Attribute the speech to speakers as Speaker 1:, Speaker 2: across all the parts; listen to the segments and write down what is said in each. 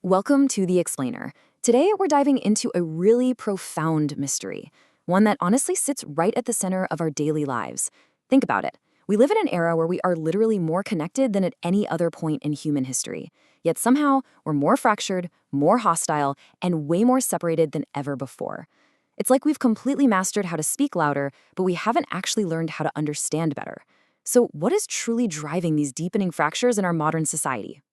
Speaker 1: Welcome to The Explainer. Today, we're diving into a really profound mystery, one that honestly sits right at the center of our daily lives. Think about it. We live in an era where we are literally more connected than at any other point in human history. Yet somehow, we're more fractured, more hostile, and way more separated than ever before. It's like we've completely mastered how to speak louder, but we haven't actually learned how to understand better. So, what is truly driving these deepening fractures in our modern society?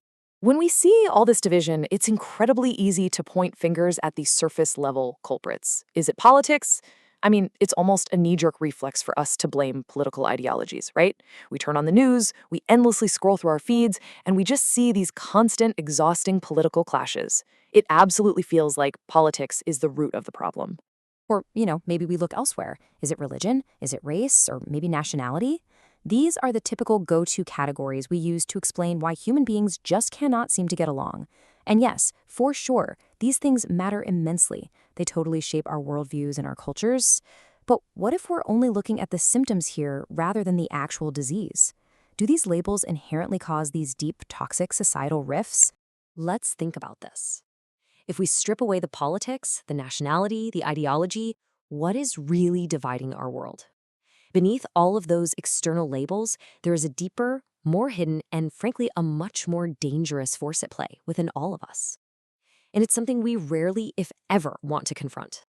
Speaker 2: When we see all this division, it's incredibly easy to point fingers at the surface level culprits. Is it politics? I mean, it's almost a knee-jerk reflex for us to blame political ideologies, right? We turn on the news, we endlessly scroll through our feeds, and we just see these constant, exhausting political clashes. It absolutely feels like politics is the root of the problem.
Speaker 3: Or maybe we look elsewhere. Is it religion? Is it race? Or maybe nationality? These are the typical go-to categories we use to explain why human beings just cannot seem to get along. And yes, for sure, these things matter immensely. They totally shape our worldviews and our cultures. But what if we're only looking at the symptoms here rather than the actual disease? Do these labels inherently cause these deep, toxic societal rifts? Let's think about this. If we strip away the politics, the nationality, the ideology, what is really dividing our world? Beneath all of those external labels, there is a deeper, more hidden, and frankly, a much more dangerous force at play within all of us. And it's something we rarely, if ever, want to confront.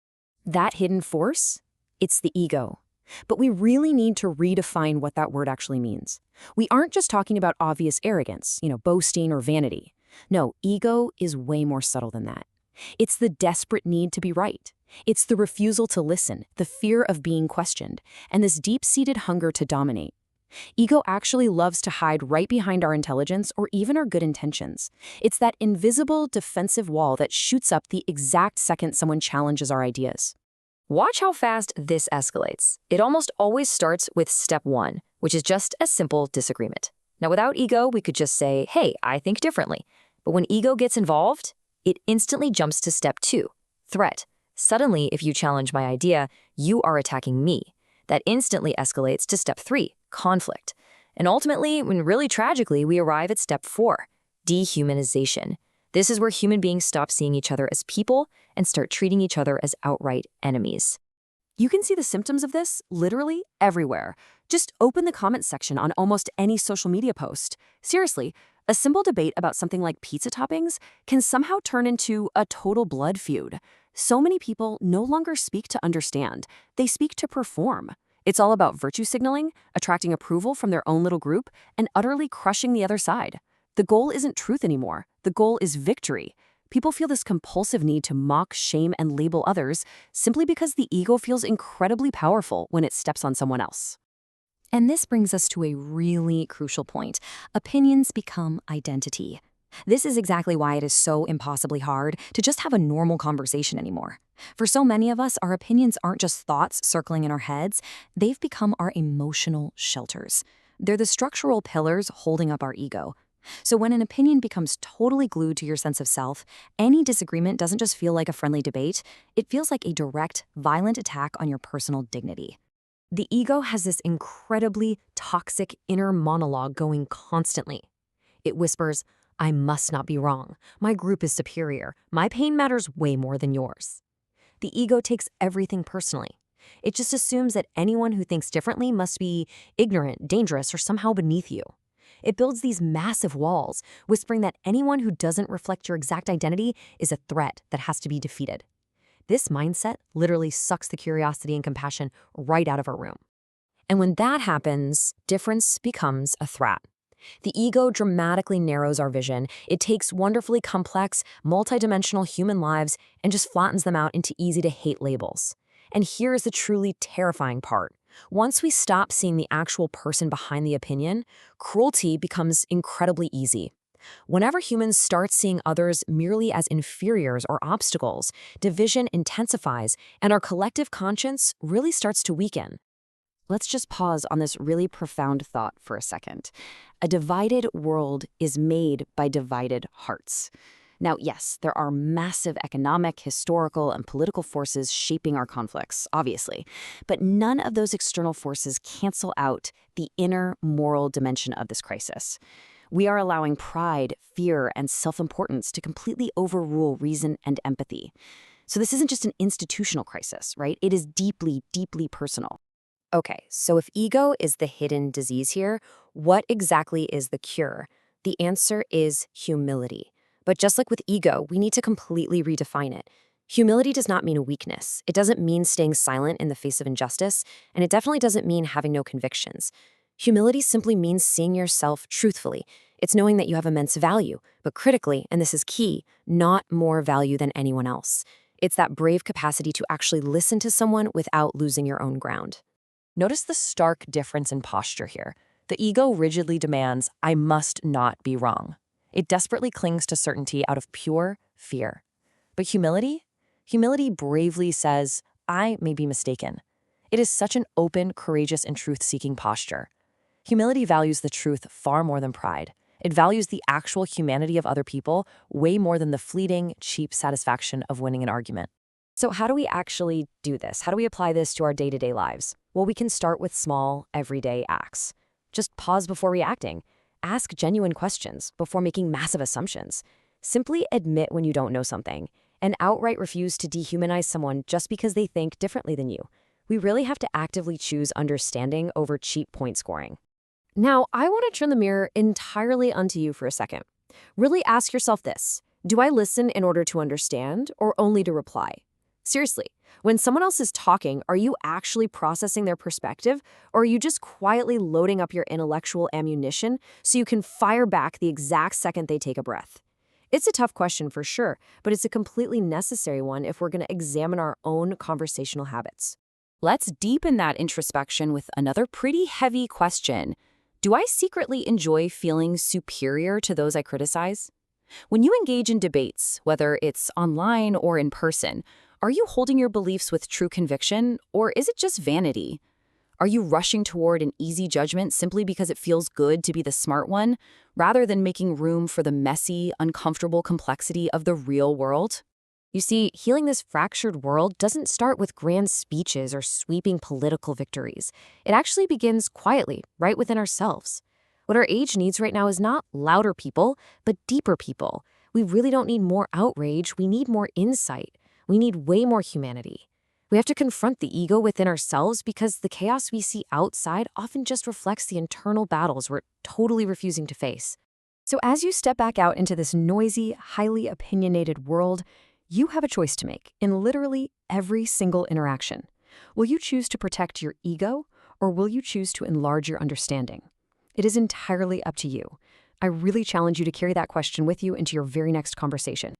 Speaker 3: That hidden force? It's the ego. But we really need to redefine what that word actually means. We aren't just talking about obvious arrogance, boasting or vanity. No, ego is way more subtle than that. It's the desperate need to be right. It's the refusal to listen, the fear of being questioned, and this deep-seated hunger to dominate. Ego actually loves to hide right behind our intelligence or even our good intentions. It's that invisible defensive wall that shoots up the exact second someone challenges our ideas. Watch how fast this escalates. It almost always starts with step one, which is just a simple disagreement. Now, without ego, we could just say, hey, I think differently. But when ego gets involved, it instantly jumps to step two, threat. Suddenly, if you challenge my idea, you are attacking me. That instantly escalates to step three, conflict. And ultimately, when really tragically, we arrive at step four, dehumanization. This is where human beings stop seeing each other as people and start treating each other as outright enemies. You can see the symptoms of this literally everywhere. Just open the comments section on almost any social media post. Seriously, a simple debate about something like pizza toppings can somehow turn into a total blood feud. So many people no longer speak to understand. They speak to perform. It's all about virtue signaling, attracting approval from their own little group, and utterly crushing the other side. The goal isn't truth anymore. The goal is victory. People feel this compulsive need to mock, shame, and label others simply because the ego feels incredibly powerful when it steps on someone else. And this brings us to a really crucial point. Opinions become identity. This is exactly why it is so impossibly hard to just have a normal conversation anymore. For so many of us, our opinions aren't just thoughts circling in our heads, they've become our emotional shelters. They're the structural pillars holding up our ego. So when an opinion becomes totally glued to your sense of self, any disagreement doesn't just feel like a friendly debate, it feels like a direct, violent attack on your personal dignity. The ego has this incredibly toxic inner monologue going constantly. It whispers, I must not be wrong. My group is superior. My pain matters way more than yours. The ego takes everything personally. It just assumes that anyone who thinks differently must be ignorant, dangerous, or somehow beneath you. It builds these massive walls, whispering that anyone who doesn't reflect your exact identity is a threat that has to be defeated. This mindset literally sucks the curiosity and compassion right out of our room. And when that happens, difference becomes a threat. The ego dramatically narrows our vision. It takes wonderfully complex, multidimensional human lives and just flattens them out into easy-to-hate labels. And here's the truly terrifying part. Once we stop seeing the actual person behind the opinion, cruelty becomes incredibly easy. Whenever humans start seeing others merely as inferiors or obstacles, division intensifies and our collective conscience really starts to weaken. Let's just pause on this really profound thought for a second. A divided world is made by divided hearts. Now, yes, there are massive economic, historical, and political forces shaping our conflicts, obviously, but none of those external forces cancel out the inner moral dimension of this crisis.
Speaker 1: We are allowing pride, fear, and self-importance to completely overrule reason and empathy. So this isn't just an institutional crisis, right? It is deeply, deeply personal.
Speaker 3: Okay, so if ego is the hidden disease here, what exactly is the cure? The answer is humility. But just like with ego, we need to completely redefine it. Humility does not mean weakness. It doesn't mean staying silent in the face of injustice, and it definitely doesn't mean having no convictions. Humility simply means seeing yourself truthfully. It's knowing that you have immense value, but critically, and this is key, not more value than anyone else. It's that brave capacity to actually listen to someone without losing your own ground.
Speaker 2: Notice the stark difference in posture here. The ego rigidly demands, I must not be wrong. It desperately clings to certainty out of pure fear. But humility? Humility bravely says, I may be mistaken. It is such an open, courageous, and truth-seeking posture. Humility values the truth far more than pride. It values the actual humanity of other people way more than the fleeting, cheap satisfaction of winning an argument.
Speaker 3: So how do we actually do this? How do we apply this to our day-to-day lives? Well, we can start with small, everyday acts. Just pause before reacting. Ask genuine questions before making massive assumptions. Simply admit when you don't know something, and outright refuse to dehumanize someone just because they think differently than you. We really have to actively choose understanding over cheap point scoring. Now, I want to turn the mirror entirely onto you for a second. Really ask yourself this: do I listen in order to understand or only to reply? Seriously, when someone else is talking, are you actually processing their perspective, or are you just quietly loading up your intellectual ammunition so you can fire back the exact second they take a breath? It's a tough question for sure, but it's a completely necessary one if we're going to examine our own conversational habits.
Speaker 1: Let's deepen that introspection with another pretty heavy question. Do I secretly enjoy feeling superior to those I criticize? When you engage in debates, whether it's online or in person, are you holding your beliefs with true conviction, or is it just vanity? Are you rushing toward an easy judgment simply because it feels good to be the smart one, rather than making room for the messy, uncomfortable complexity of the real world?
Speaker 3: You see, healing this fractured world doesn't start with grand speeches or sweeping political victories. It actually begins quietly, right within ourselves. What our age needs right now is not louder people, but deeper people. We really don't need more outrage, we need more insight. We need way more humanity. We have to confront the ego within ourselves because the chaos we see outside often just reflects the internal battles we're totally refusing to face. So as you step back out into this noisy, highly opinionated world, you have a choice to make in literally every single interaction. Will you choose to protect your ego, or will you choose to enlarge your understanding? It is entirely up to you. I really challenge you to carry that question with you into your very next conversation.